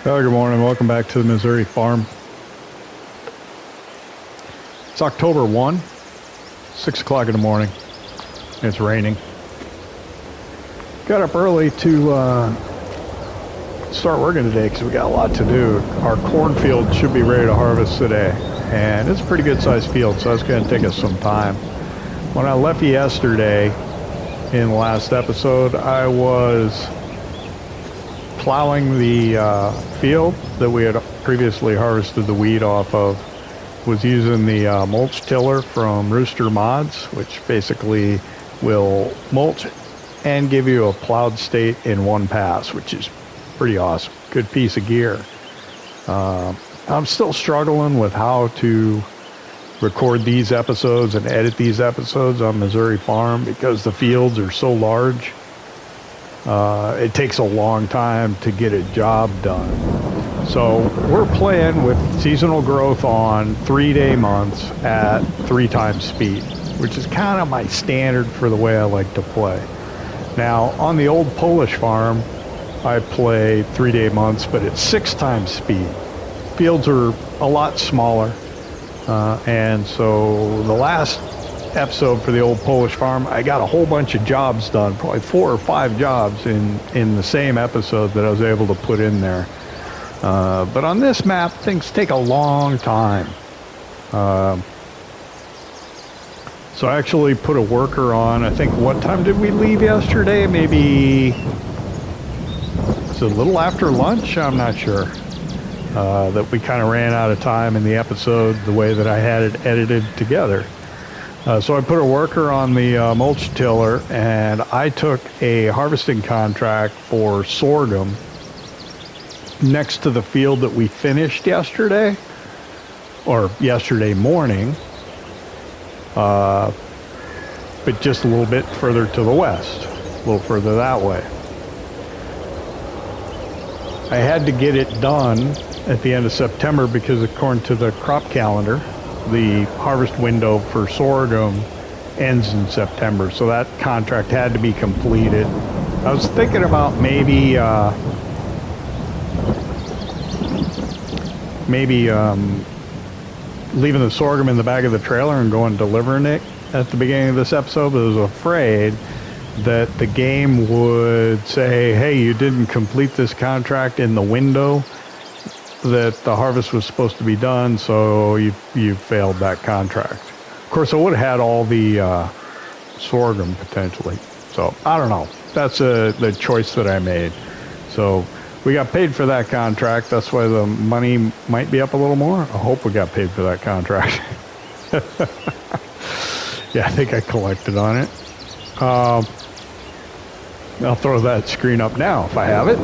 Good morning. Welcome back to the Missouri farm. It's October 1, 6 o'clock in the morning. It's raining. Got up early to start working today because we got a lot to do. Our cornfield should be ready to harvest today, and it's a pretty good sized field, so it's going to take us some time. When I left yesterday in the last episode, I was plowing the field that we had previously harvested the weed off of. Was using the mulch tiller from Rooster mods, which basically will mulch and give you a plowed state in one pass, which is pretty awesome. Good piece of gear. I'm still struggling with how to record these episodes and edit these episodes on Missouri farm because the fields are so large. It takes a long time to get a job done. So we're playing with seasonal growth on 3-day months at 3 times speed, which is kind of my standard for the way I like to play. Now, on the old Polish farm, I play 3-day months, but at 6 times speed. Fields are a lot smaller. And so the last episode for the old Polish farm, I got a whole bunch of jobs done, probably 4 or 5 jobs in the same episode that I was able to put in there. But on this map, things take a long time. So I actually put a worker on. I think, what time did we leave yesterday? Maybe it's a little after lunch. I'm not sure. That we kind of ran out of time in the episode the way that I had it edited together. So I put a worker on the mulch tiller, and I took a harvesting contract for sorghum next to the field that we finished yesterday, or yesterday morning, but just a little bit further to the west, a little further that way. I had to get it done at the end of September because according to the crop calendar, the harvest window for sorghum ends in September, so that contract had to be completed. I was thinking about maybe leaving the sorghum in the back of the trailer and going delivering it at the beginning of this episode, but I was afraid that the game would say, hey, you didn't complete this contract in the window that the harvest was supposed to be done, so you failed that contract. Of course, I would have had all the sorghum potentially. So I don't know. That's the choice that I made. So we got paid for that contract. That's why the money might be up a little more. I hope we got paid for that contract. Yeah, I think I collected on it. I'll throw that screen up now if I have it.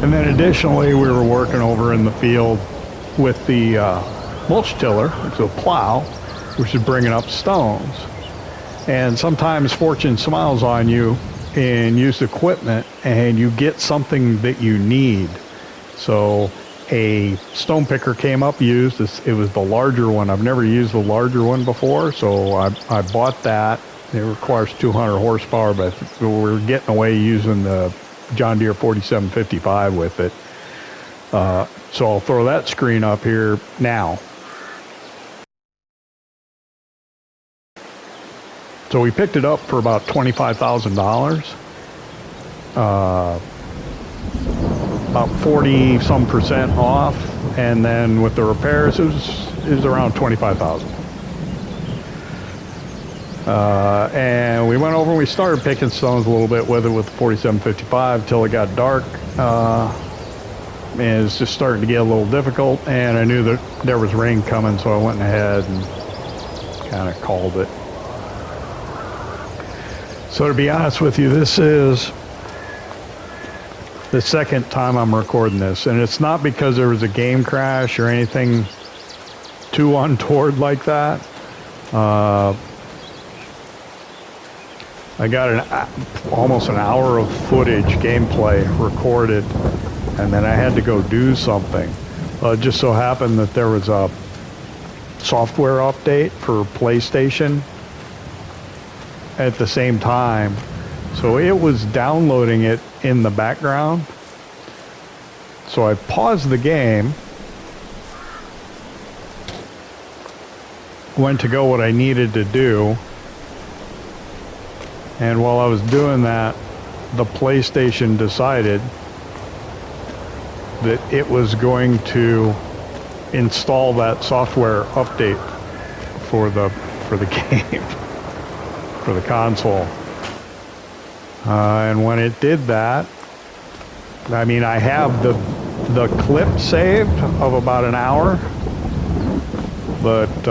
And then additionally, we were working over in the field with the mulch tiller, which is a plow, which is bringing up stones. And sometimes fortune smiles on you in used equipment and you get something that you need. So a stone picker came up used. It was the larger one. I've never used the larger one before, so I bought that. It requires 200 horsepower, but we're getting away using the John Deere 4755 with it. So I'll throw that screen up here now. So we picked it up for about $25,000. About 40% off, and then with the repairs, it was around $25,000. And we went over and we started picking stones a little bit with it with the 4755 till it got dark. And it's just starting to get a little difficult, and I knew that there was rain coming, so I went ahead and kind of called it. So to be honest with you, this is the second time I'm recording this, and it's not because there was a game crash or anything too untoward like that. I got almost an hour of footage, gameplay recorded, and then I had to go do something. It just so happened that there was a software update for PlayStation at the same time. So it was downloading it in the background. So I paused the game, went to go what I needed to do, and while I was doing that, the PlayStation decided that it was going to install that software update for the game, for the console. And when it did that, I mean, I have the clip saved of about an hour, but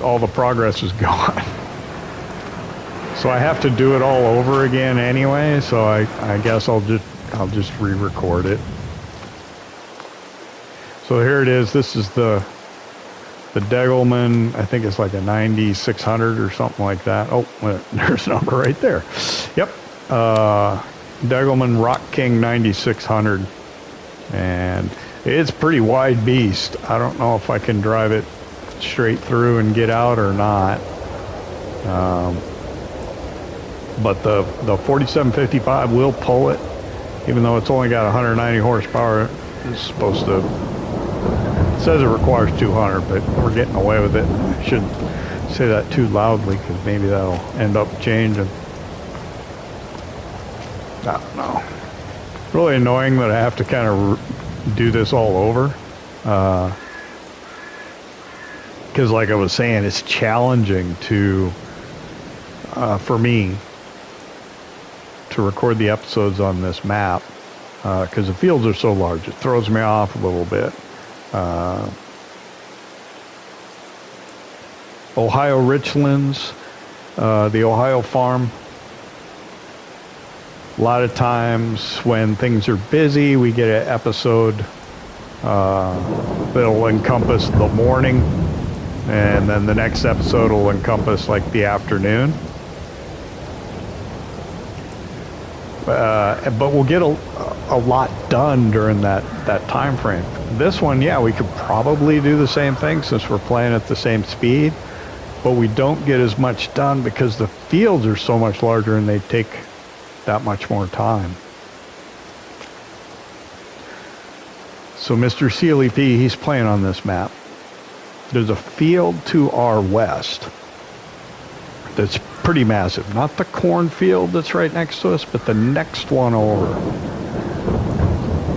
all the progress is gone. So I have to do it all over again anyway, so I guess I'll just re-record it. So here it is. This is the Degelman. I think it's like a 9600 or something like that. Oh, there's a number right there. Yep. Degelman Rock King 9600. And it's a pretty wide beast. I don't know if I can drive it straight through and get out or not. But the 4755 will pull it, even though it's only got 190 horsepower. It's supposed to, it says it requires 200, but we're getting away with it. I shouldn't say that too loudly because maybe that'll end up changing. I don't know. Really annoying that I have to kind of do this all over. Because like I was saying, it's challenging to, for me, to record the episodes on this map because the fields are so large. It throws me off a little bit. Ohio Richlands, the Ohio farm. A lot of times when things are busy, we get an episode that'll encompass the morning, and then the next episode will encompass like the afternoon. But we'll get a lot done during that time frame. This one, yeah, we could probably do the same thing since we're playing at the same speed, but we don't get as much done because the fields are so much larger and they take that much more time. So Mr. Sealy P, he's playing on this map. There's a field to our west that's pretty massive. Not the cornfield that's right next to us, but the next one over.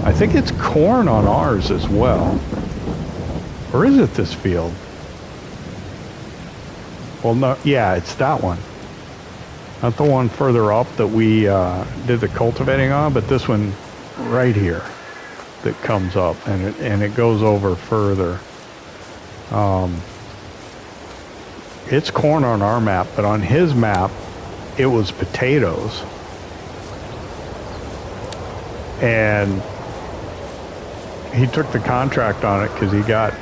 I think it's corn on ours as well. Or is it this field? Well, no, yeah, it's that one. Not the one further up that we did the cultivating on, but this one right here that comes up, and it goes over further. It's corn on our map, but on his map, it was potatoes. And he took the contract on it because he got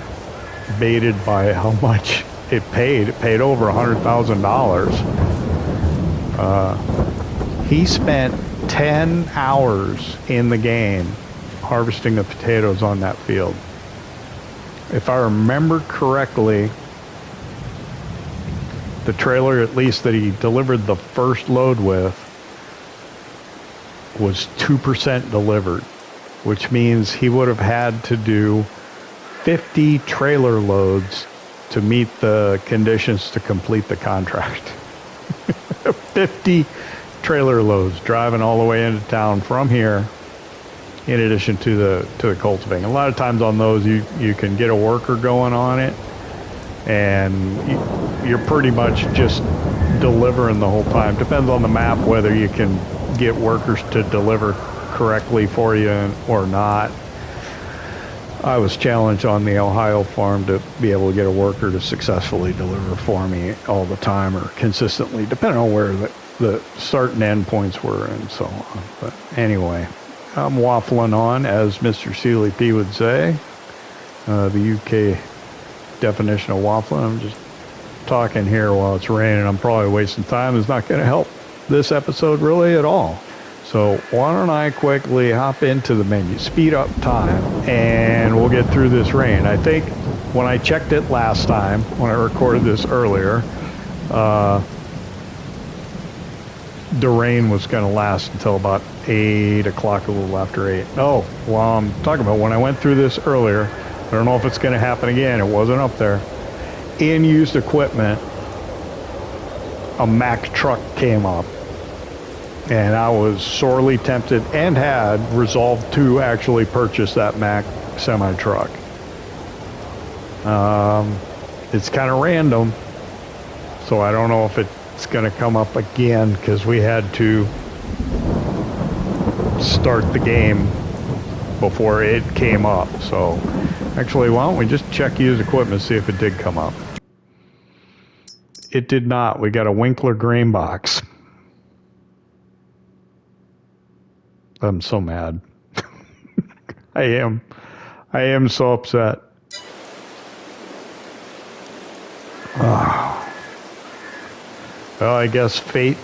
baited by how much it paid. It paid over $100,000. He spent 10 hours in the game harvesting the potatoes on that field. If I remember correctly, the trailer, at least that he delivered the first load with, was 2% delivered, which means he would have had to do 50 trailer loads to meet the conditions to complete the contract. 50 trailer loads driving all the way into town from here, in addition to the cultivating. A lot of times on those, you can get a worker going on it, and you're pretty much just delivering the whole time. Depends on the map whether you can get workers to deliver correctly for you or not. I was challenged on the Ohio farm to be able to get a worker to successfully deliver for me all the time or consistently, depending on where the start and end points were and so on. But anyway, I'm waffling on, as Mr. Sealy P would say. The UK definition of waffling. I'm just talking here while it's raining. I'm probably wasting time. It's not going to help this episode really at all. So why don't I quickly hop into the menu, speed up time, and we'll get get through this rain. I think when I checked it last time, when I recorded this earlier, the rain was going to last until about 8 o'clock, a little after 8. Oh, well, I'm talking about when I went through this earlier. I don't know if it's going to happen again. It wasn't up there. In used equipment, a Mack truck came up. And I was sorely tempted and had resolved to actually purchase that Mack semi-truck. It's kind of random, so I don't know if it's going to come up again because we had to start the game before it came up. So actually, why don't we just check used equipment, see if it did come up. It did not. We got a Winkler grain box. I'm so mad. I am so upset. Oh. Well, I guess fate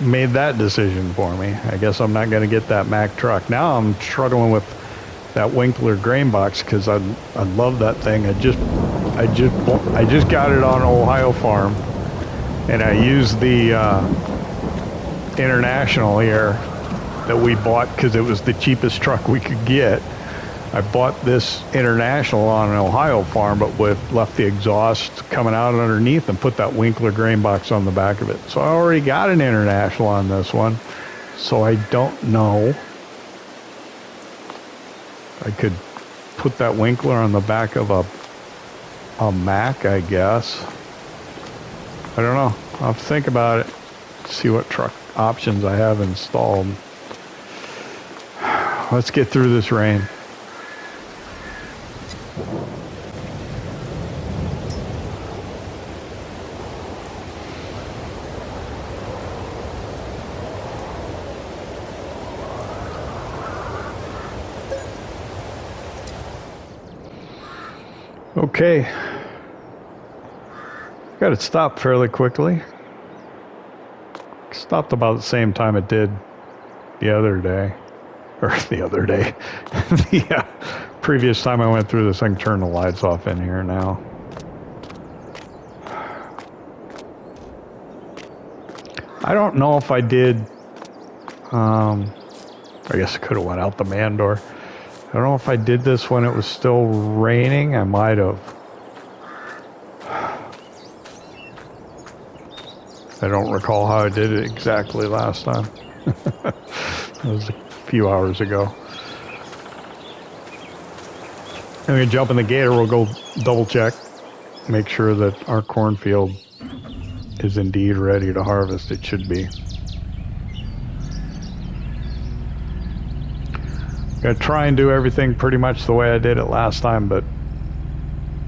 made that decision for me. I guess I'm not going to get that Mack truck. Now I'm struggling with that Winkler grain box because I love that thing. I just got it on Ohio Farm, and I used the International here that we bought because it was the cheapest truck we could get. I bought this International on an Ohio Farm, but left the exhaust coming out underneath and put that Winkler grain box on the back of it. So I already got an International on this one. So I don't know. I could put that Winkler on the back of a Mack, I guess. I don't know. I'll have to think about it. See what truck options I have installed. Let's get through this rain. Okay. Got it stopped fairly quickly. Stopped about the same time it did the other day. Or the other day. The previous time I went through this thing, turned the lights off in here now. I don't know if I did. I guess I could have went out the man door. I don't know if I did this when it was still raining. I might have. I don't recall how I did it exactly last time. It was a few hours ago. I'm going to jump in the gator. We'll go double check. Make sure that our cornfield is indeed ready to harvest. It should be. Gonna try and do everything pretty much the way I did it last time, but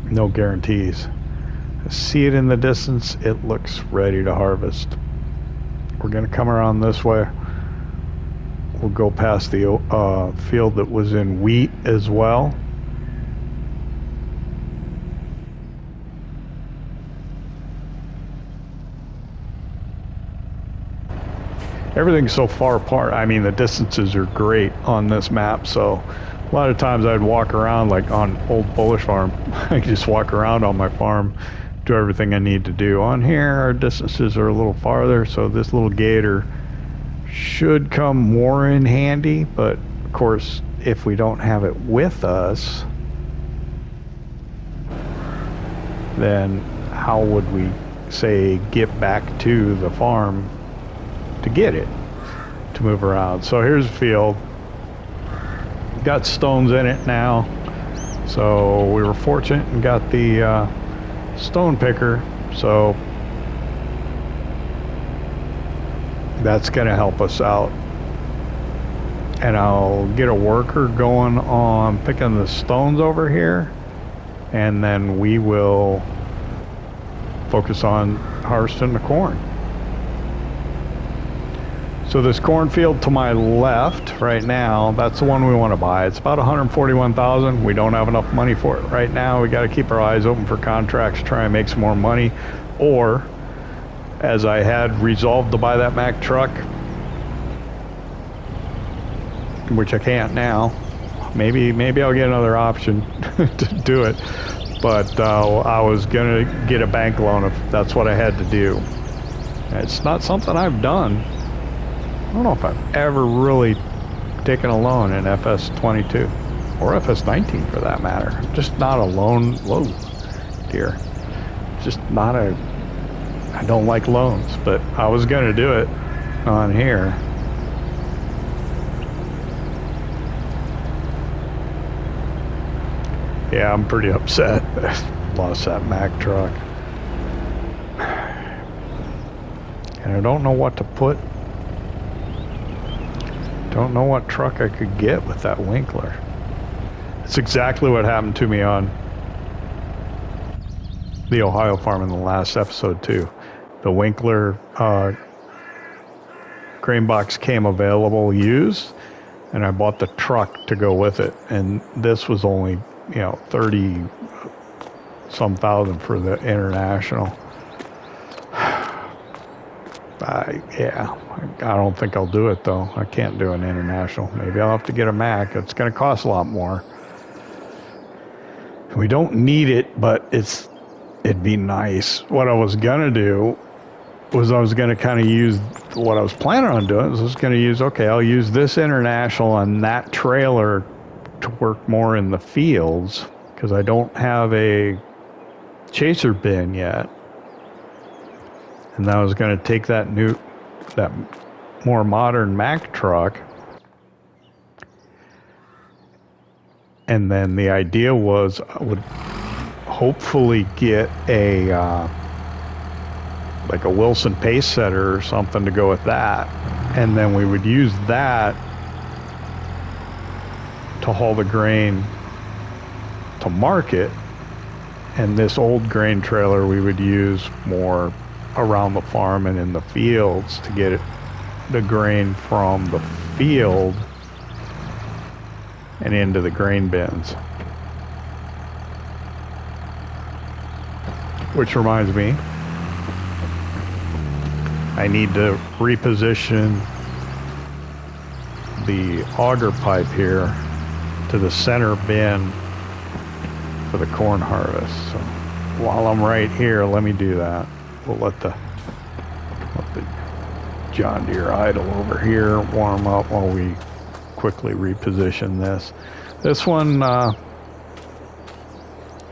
no guarantees. I see it in the distance. It looks ready to harvest. We're gonna come around this way. We'll go past the field that was in wheat as well. Everything's so far apart. I mean, the distances are great on this map, so a lot of times I'd walk around, like on Old Polish Farm. I just walk around on my farm, do everything I need to do. On here, our distances are a little farther, so this little gator should come more in handy, but of course, if we don't have it with us, then how would we, say, get back to the farm to get it, to move around? So here's a field. Got stones in it now, so we were fortunate and got the stone picker, so that's gonna help us out. And I'll get a worker going on picking the stones over here, and then we will focus on harvesting the corn. So this cornfield to my left right now, that's the one we want to buy. It's about $141,000. We don't have enough money for it right now. We got to keep our eyes open for contracts, try and make some more money. Or, as I had resolved to buy that Mack truck, which I can't now. Maybe I'll get another option to do it. But I was gonna get a bank loan if that's what I had to do. It's not something I've done. I don't know if I've ever really taken a loan in FS22 or FS19 for that matter. Just not a loan. Whoa, dear. Just not a. I don't like loans, but I was gonna do it on here. Yeah, I'm pretty upset. Lost that Mack truck. And I don't know what to put. Don't know what truck I could get with that Winkler. It's exactly what happened to me on the Ohio farm in the last episode too. The Winkler grain box came available used, and I bought the truck to go with it. And this was only, 30 some thousand for the international. I don't think I'll do it though. I can't do an international. Maybe I'll have to get a Mack. It's going to cost a lot more. We don't need it, but it'd be nice. What I was going to do was I was going to kind of use what I was planning on doing. I was going to use, I'll use this international on that trailer to work more in the fields because I don't have a chaser bin yet. And I was going to take that more modern Mack truck. And then the idea was I would hopefully get a like a Wilson pace setter or something to go with that. And then we would use that to haul the grain to market. And this old grain trailer we would use more around the farm and in the fields to get the grain from the field and into the grain bins. Which reminds me, I need to reposition the auger pipe here to the center bin for the corn harvest. So while I'm right here, let me do that. We'll let the John Deere idle over here warm up while we quickly reposition this. This one, I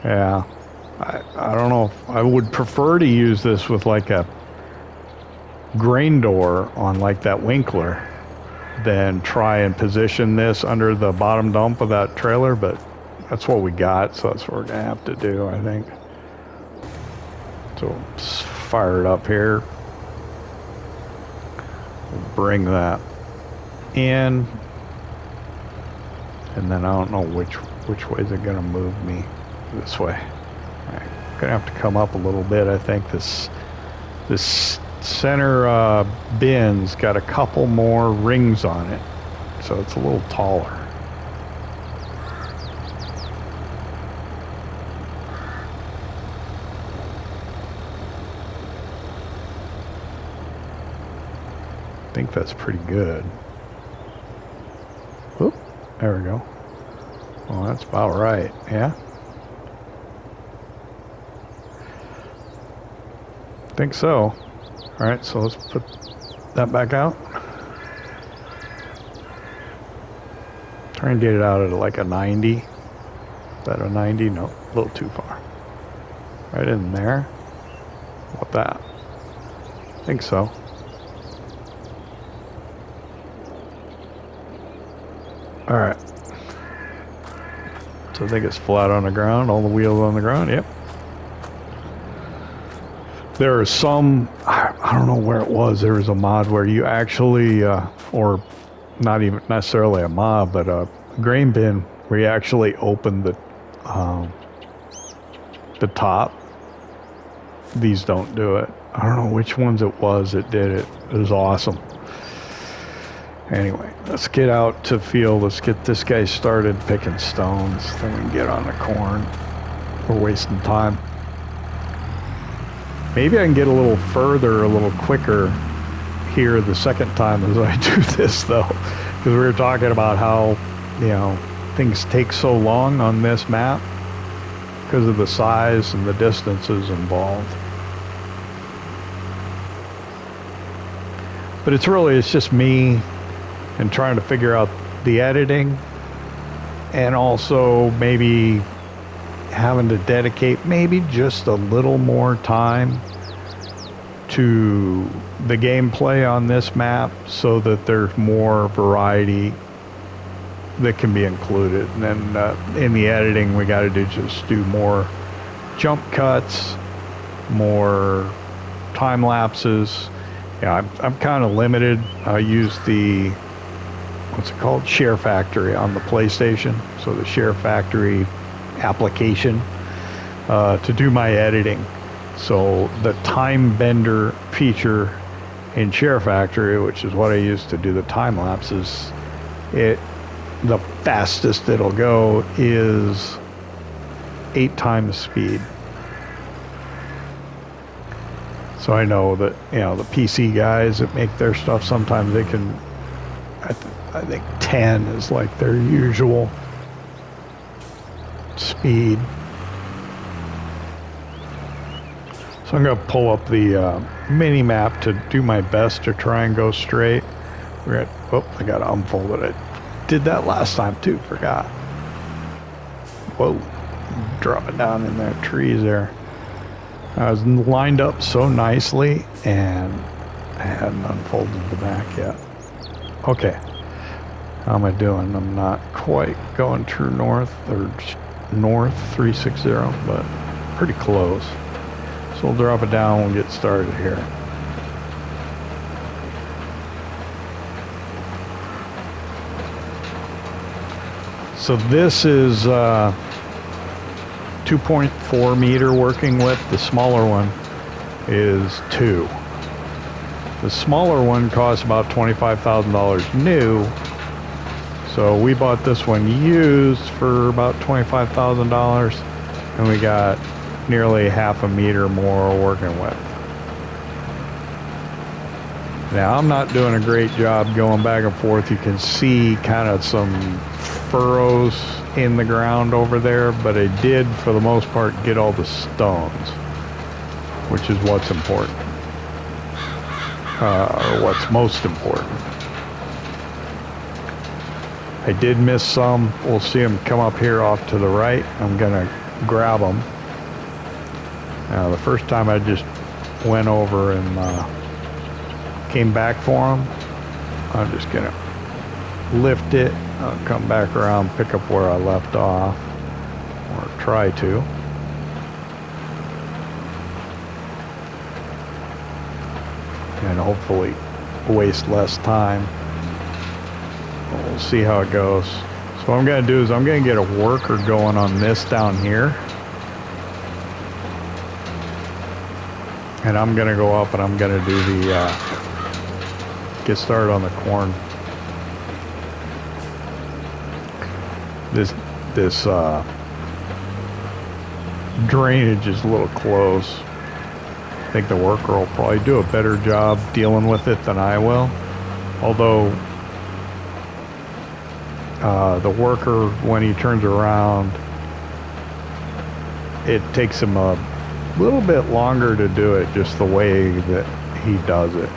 don't know. I would prefer to use this with like a grain door on like that Winkler than try and position this under the bottom dump of that trailer, but that's what we got, so that's what we're gonna have to do, I think. So let's fire it up here. We'll bring that in, and then I don't know which way is it gonna move me. This way. I'm gonna have to come up a little bit. I think this center bin's got a couple more rings on it, so it's a little taller. I think that's pretty good. Whoop, there we go. Well, that's about right, yeah? I think so. All right, so let's put that back out. Try and get it out at like a 90. Is that a 90? No, a little too far. Right in there. What that? I think so. All right. So I think it's flat on the ground, all the wheels on the ground, yep. There are some, I don't know where it was, there was a mod where you actually, or not even necessarily a mod, but a grain bin where you actually open the top. These don't do it. I don't know which ones it was that did it. It was awesome. Anyway, let's get out to field. Let's get this guy started picking stones. Then we can get on the corn. We're wasting time. Maybe I can get a little further, a little quicker here the second time as I do this, though. Because we were talking about how, things take so long on this map because of the size and the distances involved. But it's just me and trying to figure out the editing, and also maybe having to dedicate maybe just a little more time to the gameplay on this map so that there's more variety that can be included. And then in the editing, we got to just do more jump cuts, more time lapses. Yeah, I'm kind of limited. I use the, what's it called, SHAREfactory on the PlayStation. So the SHAREfactory application to do my editing. So the time bender feature in SHAREfactory, which is what I use to do the time lapses, the fastest it'll go is 8 times speed. So I know that, you know, the PC guys that make their stuff, sometimes they can, I think 10 is like their usual speed. So I'm going to pull up the mini map to do my best to try and go straight. I got to unfold it. I did that last time too, forgot. Whoa, drop it down in that trees there. I was lined up so nicely and I hadn't unfolded the back yet. Okay, how am I doing? I'm not quite going true north or north 360, but pretty close. So we'll drop it down and we'll get started here. So this is 2.4 meter working width. The smaller one is 2. The smaller one costs about $25,000 new. So we bought this one used for about $25,000, and we got nearly half a meter more working width. Now I'm not doing a great job going back and forth. You can see kind of some furrows in the ground over there, but I did for the most part get all the stones, which is what's important, or what's most important. I did miss some. We'll see them come up here off to the right. I'm gonna grab them. The first time I just went over and came back for them. I'm just gonna lift it. I'll come back around, pick up where I left off, or try to. And hopefully waste less time. We'll see how it goes. So what I'm going to do is I'm going to get a worker going on this down here. And I'm going to go up and I'm going to do the, get started on the corn. This drainage is a little close. I think the worker will probably do a better job dealing with it than I will. Although the worker, when he turns around, it takes him a little bit longer to do it just the way that he does it,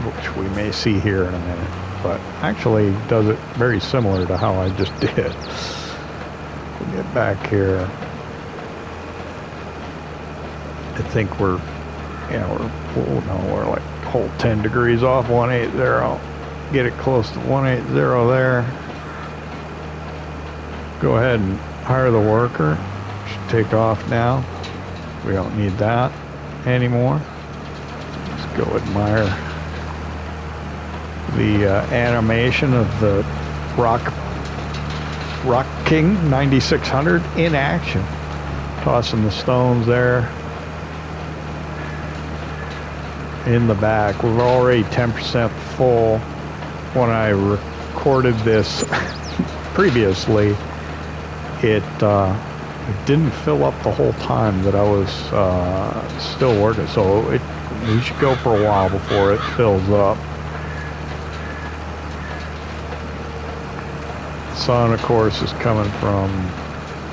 which we may see here in a minute. But actually does it very similar to how I just did. We'll get back here. I think we're like a whole 10 degrees off 180. Get it close to 180 there. Go ahead and hire the worker. Should take off now. We don't need that anymore. Let's go admire the animation of the Rock King 9600 in action. Tossing the stones there in the back. We're already 10% full. When I recorded this previously, it didn't fill up the whole time that I was still working. So you should go for a while before it fills up. sun, of course, is coming from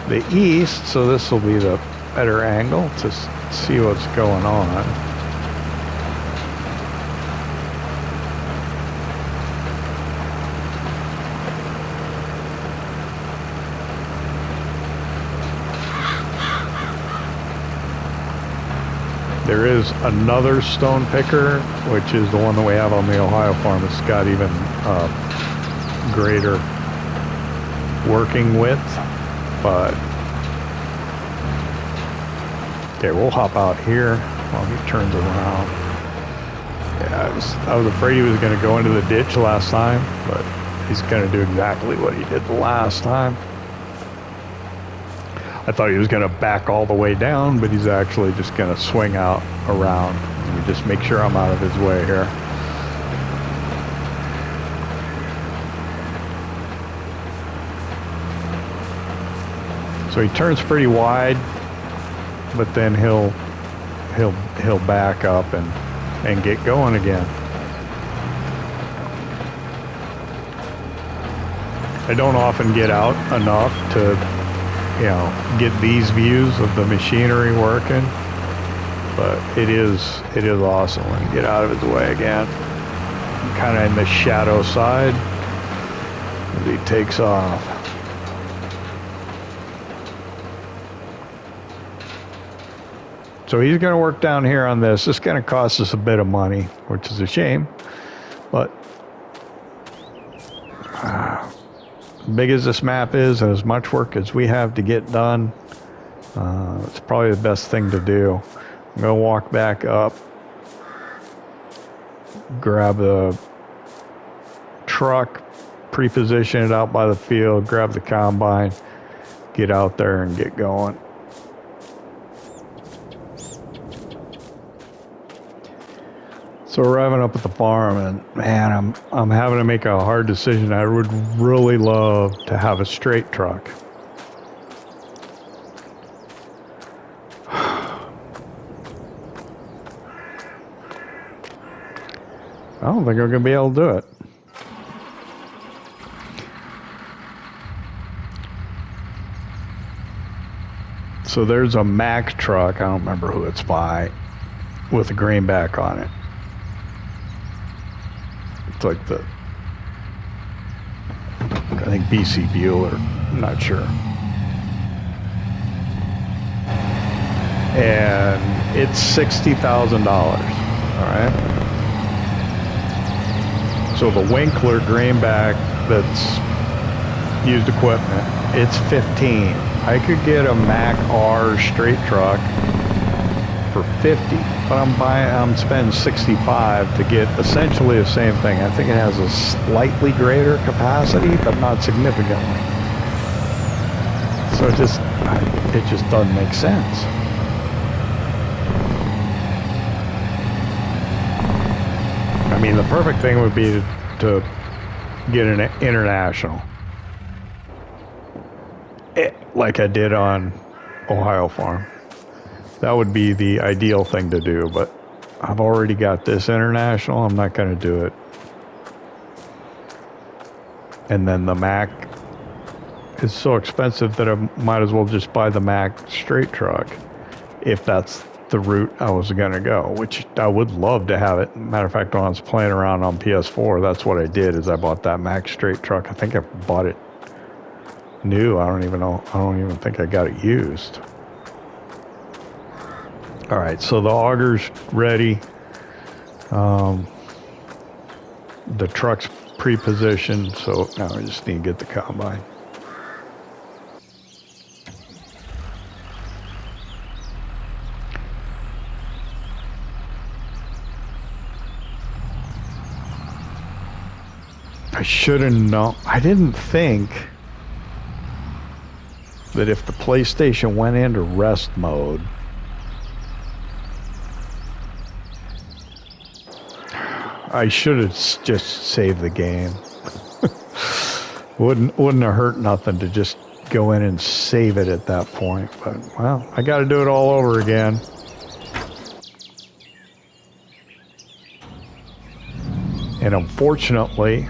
the east, so this will be the better angle to see what's going on. There is another stone picker, which is the one that we have on the Ohio farm. It's got even greater working width, but okay, we'll hop out here while he turns around. Yeah, I was afraid he was going to go into the ditch last time, but he's going to do exactly what he did the last time. I thought he was going to back all the way down, but he's actually just going to swing out around. Let me just make sure I'm out of his way here. So he turns pretty wide, but then he'll back up and get going again. I don't often get out enough to, you know, get these views of the machinery working, but it is awesome when you get out of his way again. Kind of in the shadow side as he takes off. So he's going to work down here on this. This is going to cost us a bit of money, which is a shame, but big as this map is and as much work as we have to get done, it's probably the best thing to do. I'm going to walk back up, grab the truck, pre-position it out by the field, grab the combine, get out there and get going. So we're arriving up at the farm, and man, I'm having to make a hard decision. I would really love to have a straight truck. I don't think I'm going to be able to do it. So there's a Mack truck, I don't remember who it's by, with a greenback on it. It's like the, I think Bcbuhler, I'm not sure. And it's $60,000, all right? So the Winkler greenback that's used equipment, it's 15. I could get a Mack R straight truck for 50, but I'm spending 65 to get essentially the same thing. I think it has a slightly greater capacity, but not significantly. So it just doesn't make sense. I mean, the perfect thing would be to get an international, like I did on Ohio farm. That would be the ideal thing to do, but I've already got this international. I'm not going to do it. And then the Mack is so expensive that I might as well just buy the Mack straight truck if that's the route I was going to go, which I would love to have it. Matter of fact, when I was playing around on PS4, that's what I did, is I bought that Mack straight truck. I think I bought it new. I don't even think I got it used. All right, so the auger's ready. The truck's pre-positioned, so now we just need to get the combine. I should have known. I didn't think that if the PlayStation went into rest mode, I should have just saved the game. Wouldn't have hurt nothing to just go in and save it at that point. But, well, I got to do it all over again. And unfortunately,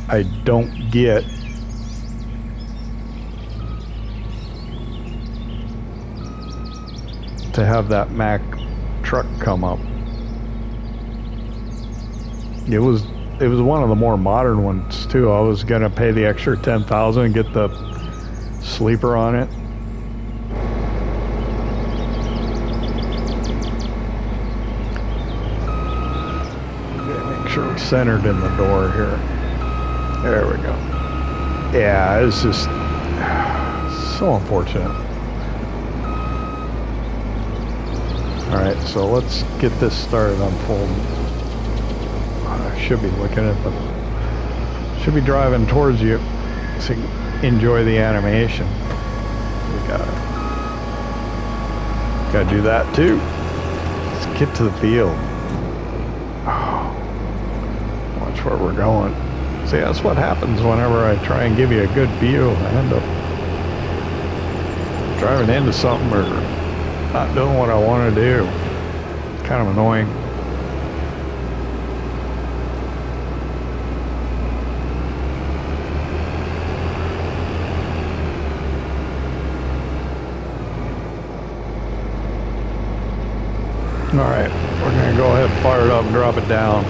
I don't get to have that Mack truck come up. It was one of the more modern ones too. I was gonna pay the extra 10,000 and get the sleeper on it. Make sure we're centered in the door here. There we go. Yeah, it's just so unfortunate. All right, so let's get this started unfolding. I should be looking at should be driving towards you so you can enjoy the animation. We gotta do that too. Let's get to the field. Oh, watch where we're going. See, that's what happens whenever I try and give you a good view. I end up driving into something or not doing what I want to do. It's kind of annoying. All right, we're going to go ahead and fire it up and drop it down.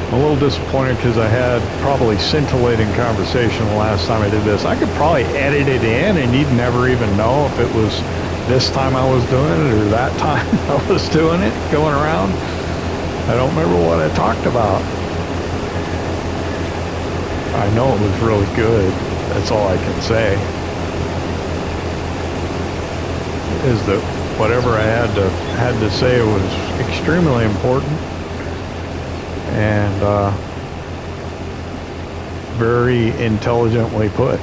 I'm a little disappointed because I had probably scintillating conversation the last time I did this. I could probably edit it in and you'd never even know if it was this time I was doing it or that time I was doing it, going around. I don't remember what I talked about. I know it was really good. That's all I can say. Is that whatever I had to say was extremely important and very intelligently put.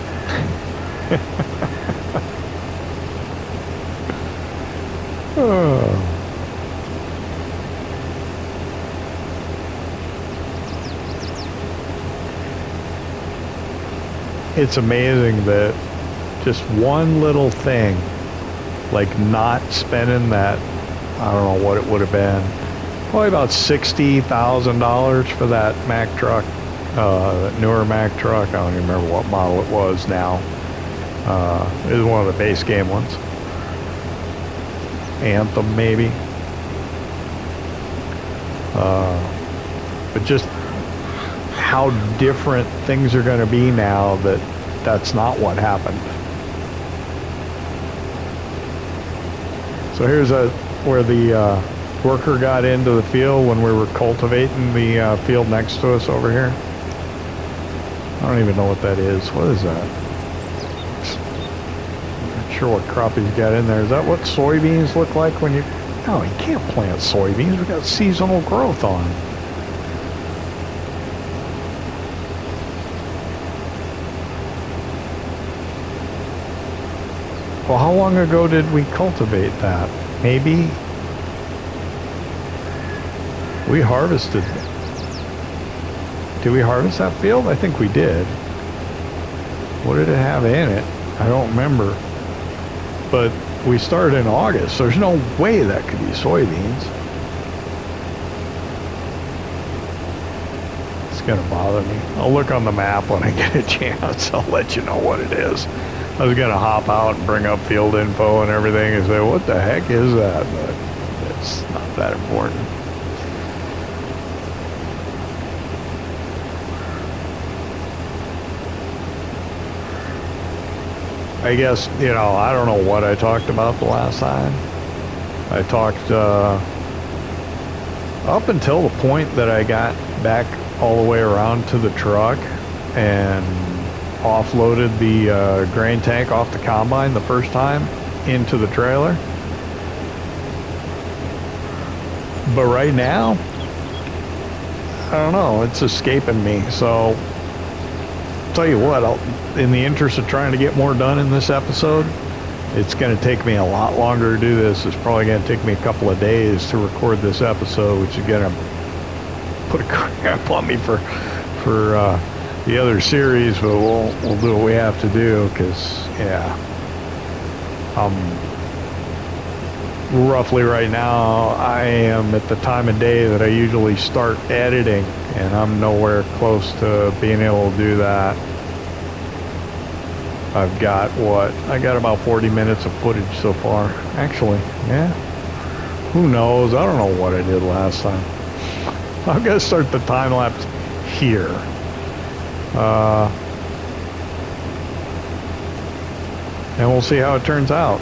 Oh. It's amazing that just one little thing, like not spending that, I don't know what it would have been, probably about $60,000 for that Mack truck, newer Mack truck. I don't even remember what model it was now. It was one of the base game ones. Anthem, maybe. But just how different things are going to be now that that's not what happened. So here's where the worker got into the field when we were cultivating the field next to us over here. I don't even know what that is. What is that? I'm not sure what crop he's got in there. Is that what soybeans look like when you... No, you can't plant soybeans. We've got seasonal growth on. Well, how long ago did we cultivate that? Maybe we harvested. Did we harvest that field? I think we did. What did it have in it? I don't remember. But we started in August, so there's no way that could be soybeans. It's gonna bother me. I'll look on the map when I get a chance. I'll let you know what it is. I was gonna hop out and bring up field info and everything and say, what the heck is that? But it's not that important. I guess, you know, I don't know what I talked about the last time. I talked up until the point that I got back all the way around to the truck and offloaded the grain tank off the combine the first time into the trailer. But right now, I don't know, it's escaping me. So tell you what, in the interest of trying to get more done in this episode, it's going to take me a lot longer to do this. It's probably going to take me a couple of days to record this episode, which is going to put a cramp on me for the other series, but we'll do what we have to do, because yeah, roughly right now I am at the time of day that I usually start editing, and I'm nowhere close to being able to do that. I've got what? I got about 40 minutes of footage so far. Actually, yeah. Who knows? I don't know what I did last time. I'm gonna start the time lapse here. And we'll see how it turns out.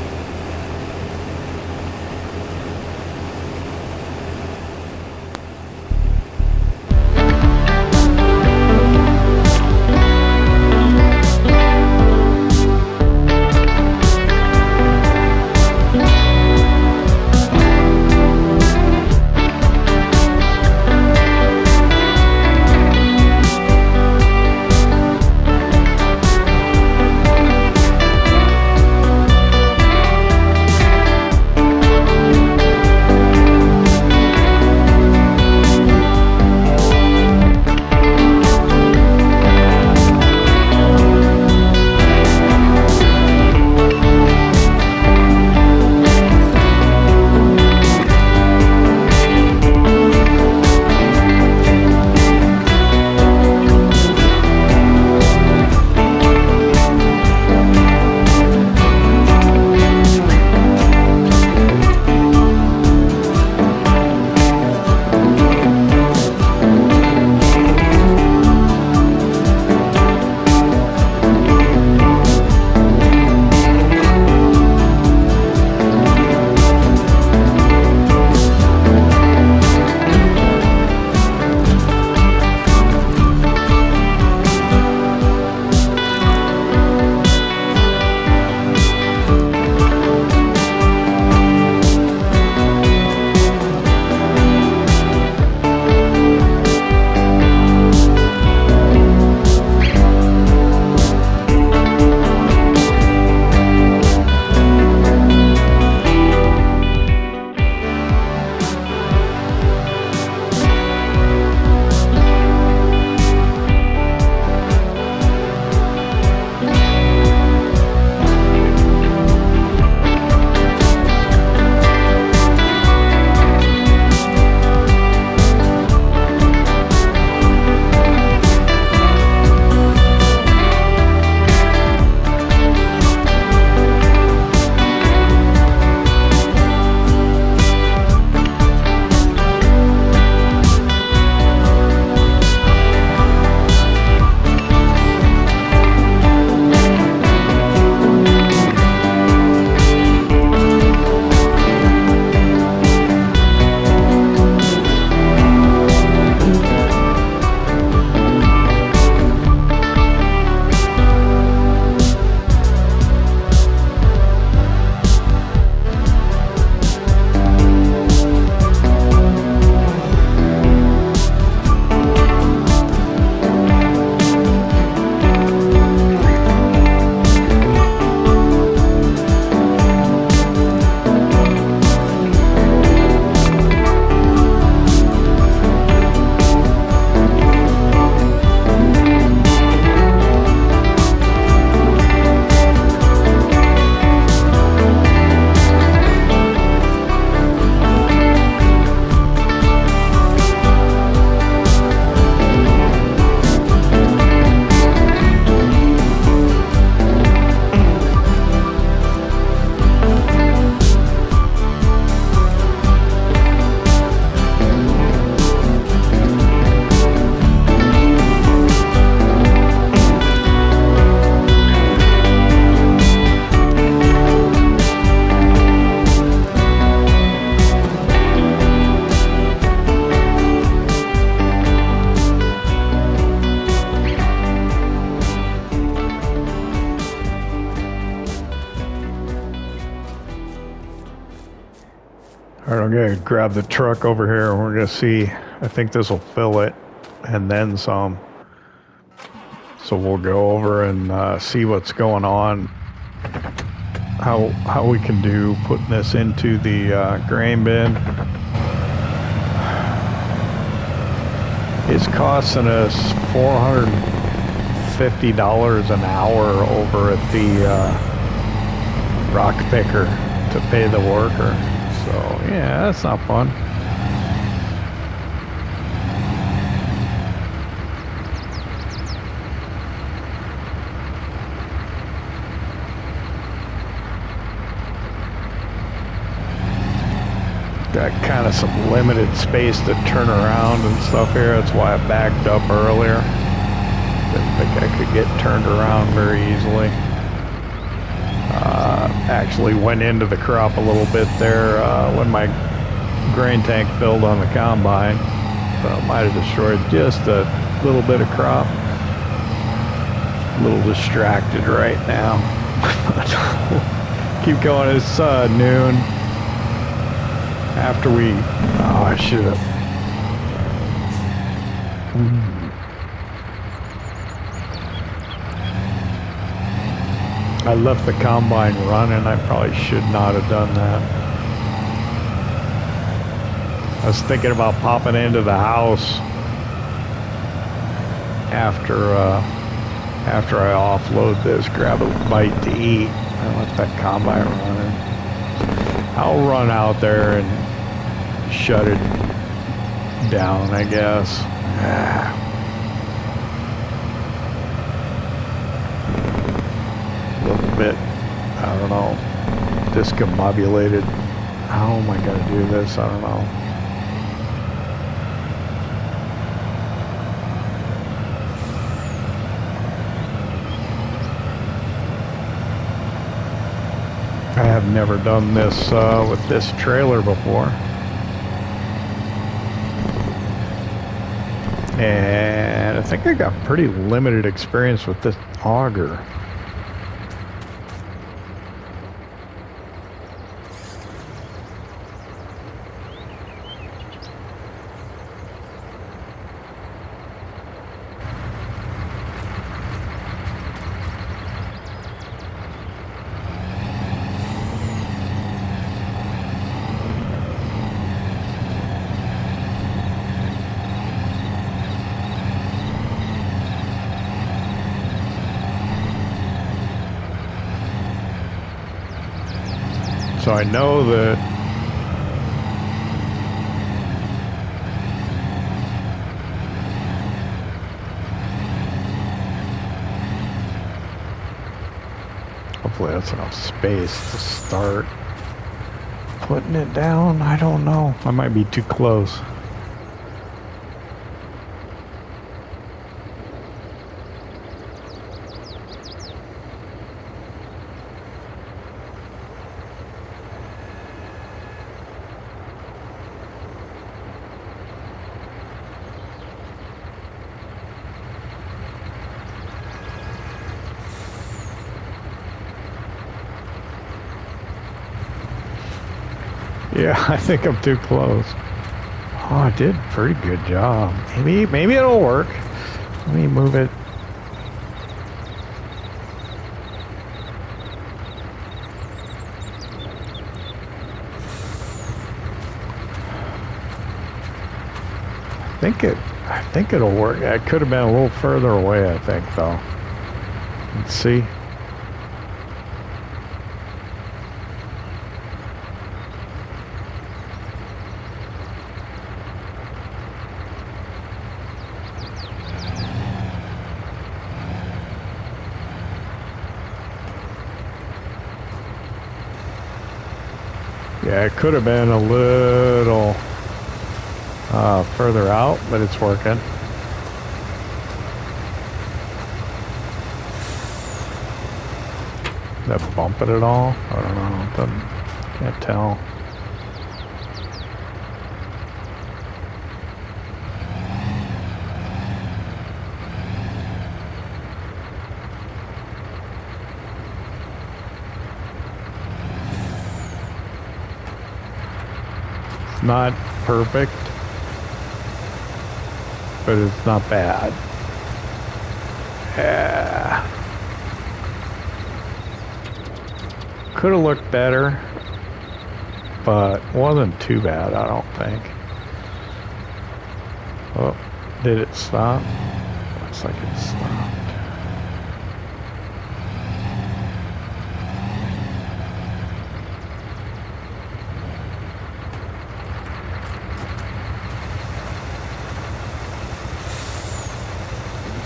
All right, I'm gonna grab the truck over here and we're gonna see. I think this will fill it and then some. So we'll go over and see what's going on. How we can do putting this into the grain bin. It's costing us $450 an hour over at the rock picker to pay the worker. So yeah, that's not fun. got kind of some limited space to turn around and stuff here. That's why I backed up earlier. Didn't think I could get turned around very easily. Actually went into the crop a little bit there when my grain tank filled on the combine. So might have destroyed just a little bit of crop. A little distracted right now. Keep going. It's noon. After we... Oh, I should have... I left the combine running. I probably should not have done that. I was thinking about popping into the house after I offload this, grab a bite to eat, and let that combine running. I'll run out there and shut it down, I guess. A little bit, I don't know, discombobulated. How am I going to do this? I don't know. I have never done this with this trailer before. And I think I got pretty limited experience with this auger. So I know that hopefully that's enough space to start putting it down. I don't know. I might be too close. Yeah, I think I'm too close. Oh, I did a pretty good job. Maybe it'll work. Let me move it. I think it'll work. I could have been a little further away, I think, though. Let's see. Yeah, it could have been a little further out, but it's working. Is that bumping at all? I don't know. Can't tell. Not perfect, but it's not bad. Yeah. Could have looked better, but wasn't too bad, I don't think. Oh, did it stop? Looks like it stopped.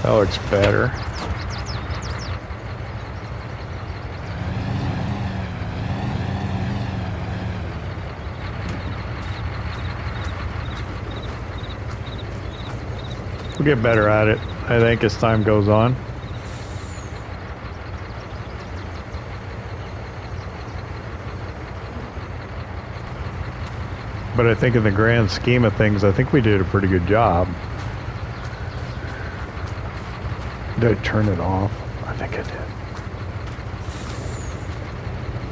That looks better. We'll get better at it, I think, as time goes on. But I think in the grand scheme of things, I think we did a pretty good job. Did I turn it off? I think I did.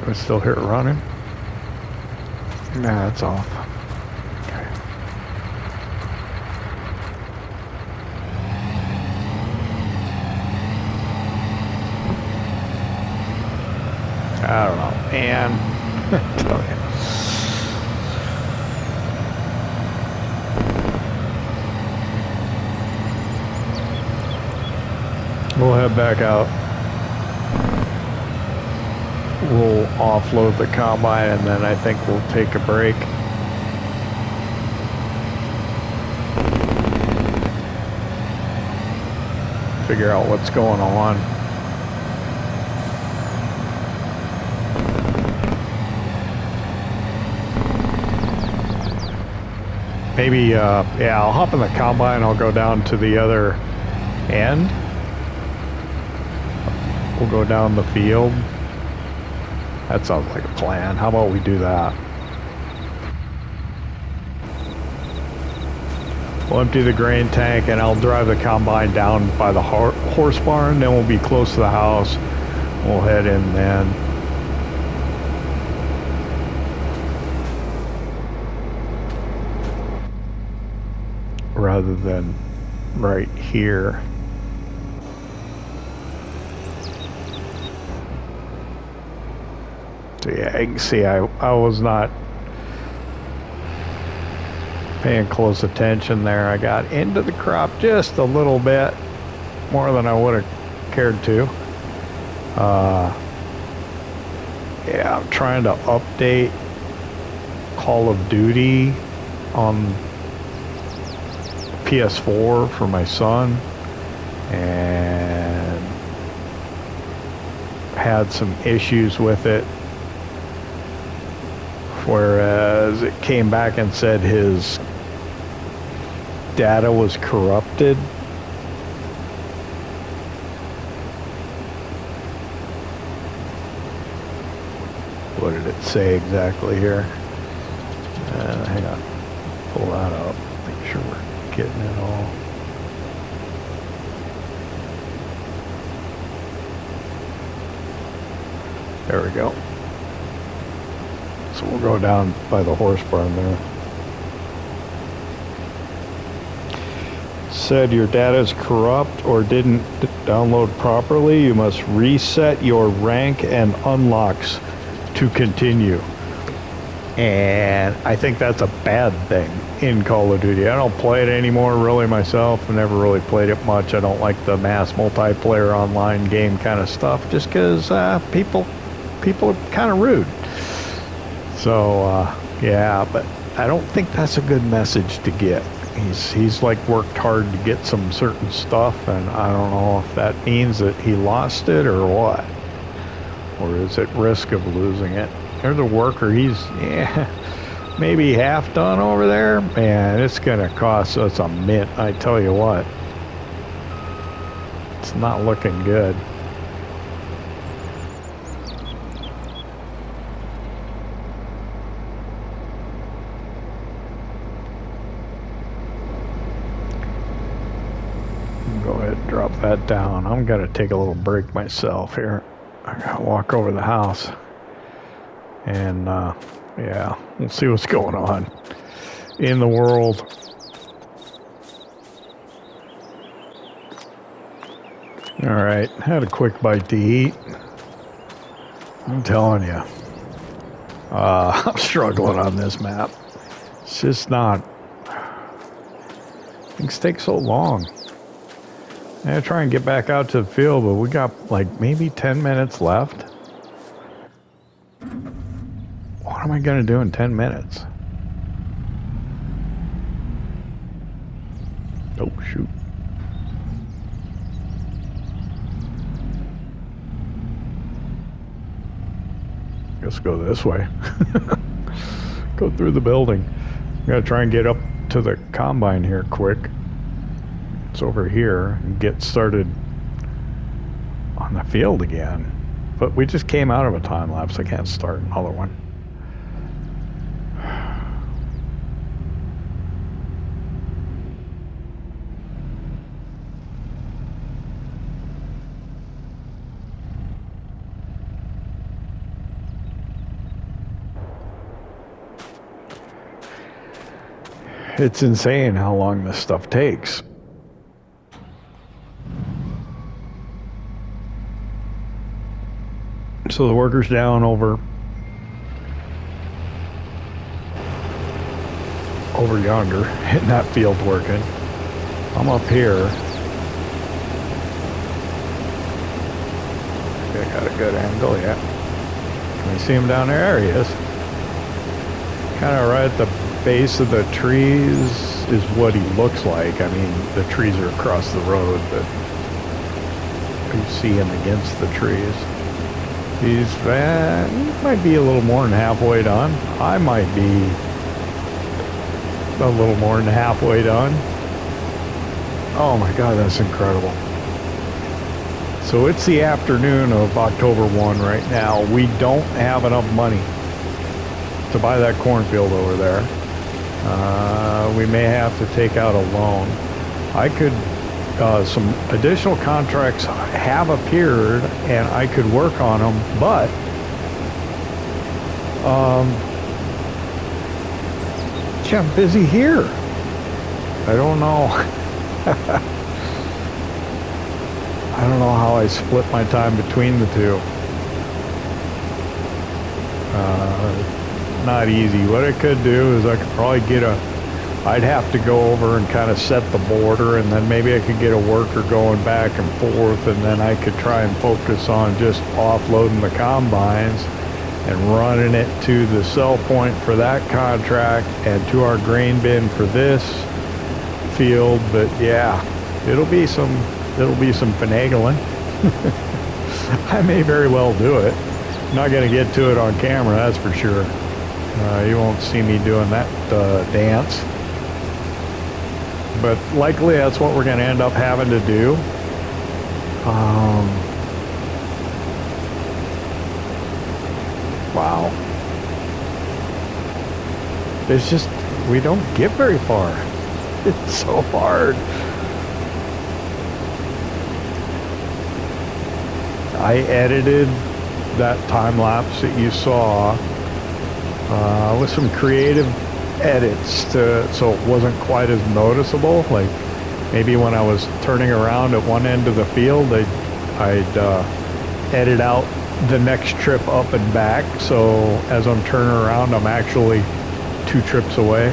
Do I still hear it running? Nah, it's off. Okay. I don't know, man. Tell you. We'll head back out. We'll offload the combine and then I think we'll take a break. Figure out what's going on. Maybe, yeah, I'll hop in the combine. I'll go down to the other end. We'll go down the field. That sounds like a plan. How about we do that? We'll empty the grain tank and I'll drive the combine down by the horse barn. Then we'll be close to the house. We'll head in then. Rather than right here. So yeah, you can see I was not paying close attention there. I got into the crop just a little bit more than I would have cared to. Yeah, I'm trying to update Call of Duty on PS4 for my son, and had some issues with it. Whereas it came back and said his data was corrupted. What did it say exactly here? Hang on. Pull that up. Make sure we're getting it all. There we go. So we'll go down by the horse barn there. Said your data is corrupt or didn't download properly. You must reset your rank and unlocks to continue. And I think that's a bad thing in Call of Duty. I don't play it anymore really myself. I never really played it much. I don't like the mass multiplayer online game kind of stuff just because people are kind of rude. So, yeah, but I don't think that's a good message to get. He's like worked hard to get some certain stuff, and I don't know if that means that he lost it or what. Or is at risk of losing it. There's a worker, he's maybe half done over there. Man, it's going to cost us a mint, I tell you what. It's not looking good. Drop that down. I'm gonna take a little break myself here. I gotta walk over the house and yeah, we'll see what's going on in the world. All right, had a quick bite to eat. I'm telling you, I'm struggling on this map. It's just not, things take so long. I'm gonna try and get back out to the field, but we got like maybe 10 minutes left. What am I gonna do in 10 minutes? Oh, shoot. Let's go this way. Go through the building. I'm gonna try and get up to the combine here quick. time-lapse over here and get started on the field again. But we just came out of a time-lapse. I can't start another one. It's insane how long this stuff takes. So the worker's down over yonder, hitting that field working. I'm up here. I got a good angle, yeah. Can you see him down there? There he is. Kind of right at the base of the trees is what he looks like. I mean, the trees are across the road, but you see him against the trees. He might be a little more than halfway done. I might be a little more than halfway done. Oh my God, that's incredible. So it's the afternoon of October 1 right now. We don't have enough money to buy that cornfield over there. We may have to take out a loan. I could, some additional contracts have appeared and I could work on them, but I'm busy here. I don't know. I don't know how I split my time between the two. Not easy. What I could do is I could probably get I'd have to go over and kind of set the border, and then maybe I could get a worker going back and forth, and then I could try and focus on just offloading the combines and running it to the sell point for that contract and to our grain bin for this field. But yeah, it'll be some finagling. I may very well do it. I'm not going to get to it on camera, that's for sure. You won't see me doing that dance. But likely that's what we're going to end up having to do. Wow. It's just, we don't get very far. It's so hard. I edited that time lapse that you saw with some creative edits so it wasn't quite as noticeable. Like maybe when I was turning around at one end of the field, I'd edit out the next trip up and back, so as I'm turning around I'm actually 2 trips away,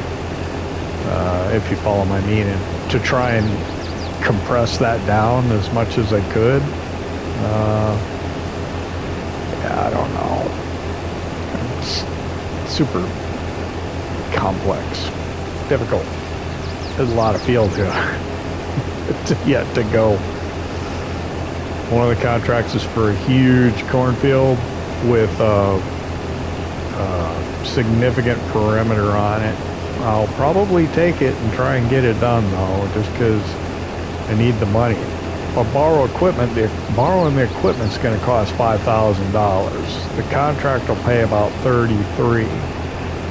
if you follow my meaning, to try and compress that down as much as I could. Yeah, I don't know. It's super complex, difficult. There's a lot of field here yet to go. One of the contracts is for a huge cornfield with a significant perimeter on it. I'll probably take it and try and get it done though, just because I need the money. If I borrow equipment, borrowing the equipment's going to cost $5,000. The contract will pay about $33,000.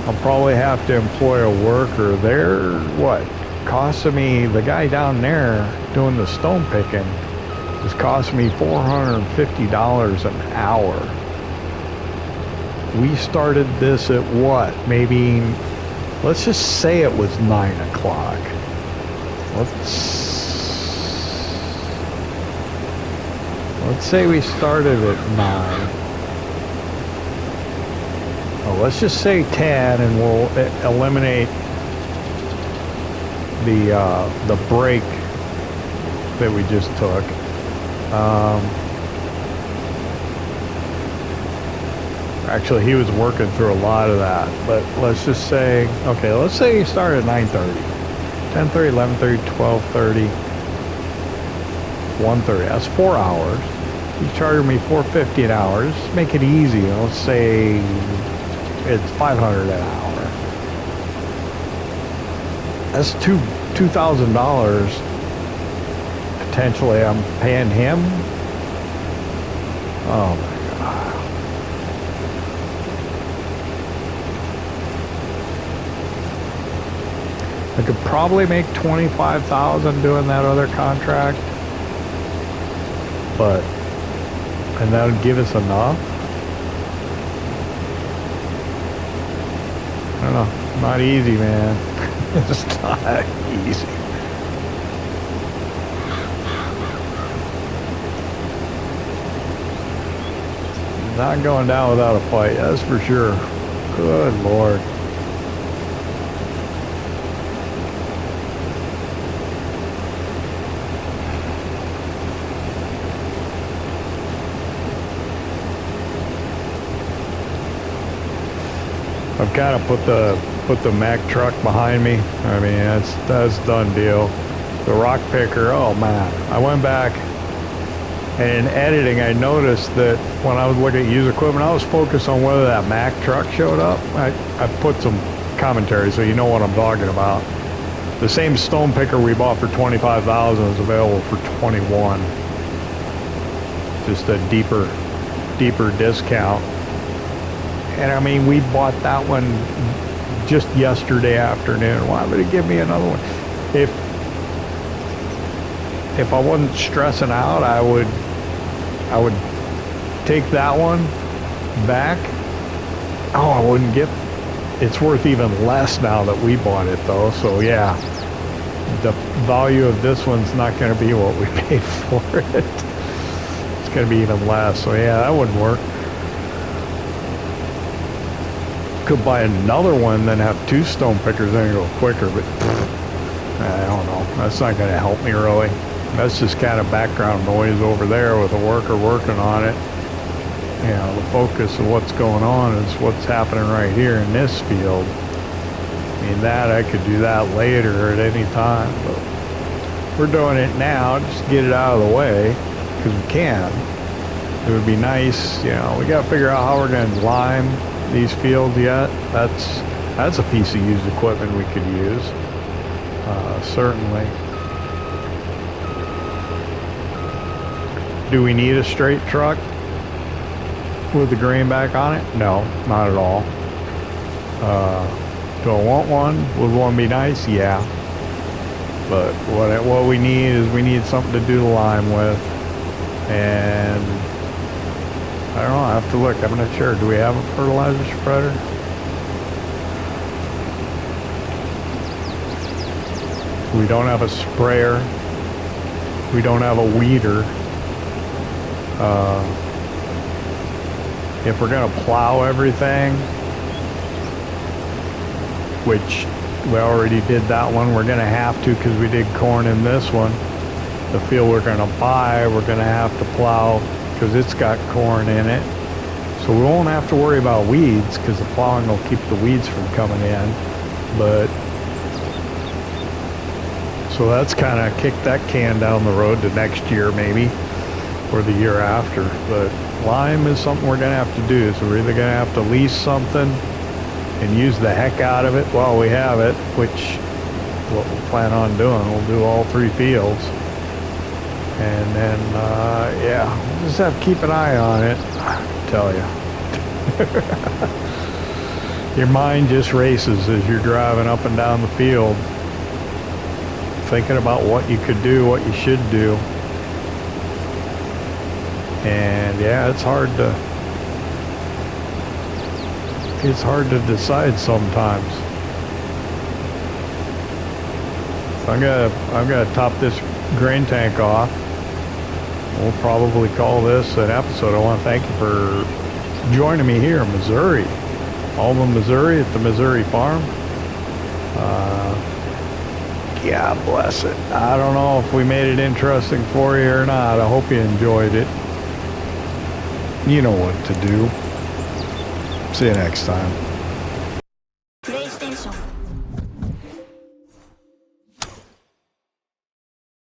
I'll probably have to employ a worker. They're costing me, the guy down there doing the stone picking is costing me $450 an hour. We started this at maybe, let's just say it was 9 o'clock. Let's say we started at 9. Well, let's just say 10, and we'll eliminate the break that we just took. Actually, he was working through a lot of that, but let's just say, okay, let's say you started at 9:30, 10:30, 11:30, 12:30, 1:30. That's 4 hours. He's charging me $450 an hour. Just make it easy. Let's say it's $500 an hour. That's $2,000 potentially I'm paying him. Oh my God. I could probably make $25,000 doing that other contract, but, and that would give us enough. I don't know, not easy, man. It's not easy. Not going down without a fight, that's for sure. Good Lord. I've kind of put the Mack truck behind me. I mean, that's done deal. The rock picker, oh man. I went back and in editing I noticed that when I was looking at used equipment, I was focused on whether that Mack truck showed up. I put some commentary so you know what I'm talking about. The same stone picker we bought for $25,000 is available for $21,000. Just a deeper discount. And I mean, we bought that one just yesterday afternoon. Why would it give me another one? If I wasn't stressing out, I would take that one back. Oh, I wouldn't get. It's worth even less now that we bought it, though. So yeah, the value of this one's not going to be what we paid for it. It's going to be even less. So yeah, that wouldn't work. Could buy another one, then have two stone pickers and go quicker, but I don't know. That's not going to help me really. That's just kind of background noise over there with a worker working on it. You know, the focus of what's going on is what's happening right here in this field. I mean, that I could do that later at any time, but we're doing it now just to get it out of the way because we can. It would be nice, you know, we got to figure out how we're going to lime these fields yet. That's a piece of used equipment we could use, certainly. Do we need a straight truck with the grain back on it? No, not at all. Do I want one? Would one be nice? Yeah. But what we need is we need something to do the lime with, and I don't know, I have to look. I'm not sure. Do we have a fertilizer spreader? We don't have a sprayer. We don't have a weeder. If we're going to plow everything, which we already did that one, we're going to have to because we did corn in this one. The field we're going to buy, we're going to have to plow because it's got corn in it. So we won't have to worry about weeds because the plowing will keep the weeds from coming in. But so that's kind of kicked that can down the road to next year maybe, or the year after. But lime is something we're going to have to do. So we're either going to have to lease something and use the heck out of it while we have it, which what we'll plan on doing. We'll do all three fields. And then, yeah, we'll just have to keep an eye on it, I tell you. Your mind just races as you're driving up and down the field, thinking about what you could do, what you should do. And yeah, it's hard to decide sometimes. So I'm gonna top this grain tank off. We'll probably call this an episode. I want to thank you for joining me here in Missouri, Alma, Missouri, at the Missouri farm. God bless it. I don't know if we made it interesting for you or not. I hope you enjoyed it. You know what to do. See you next time.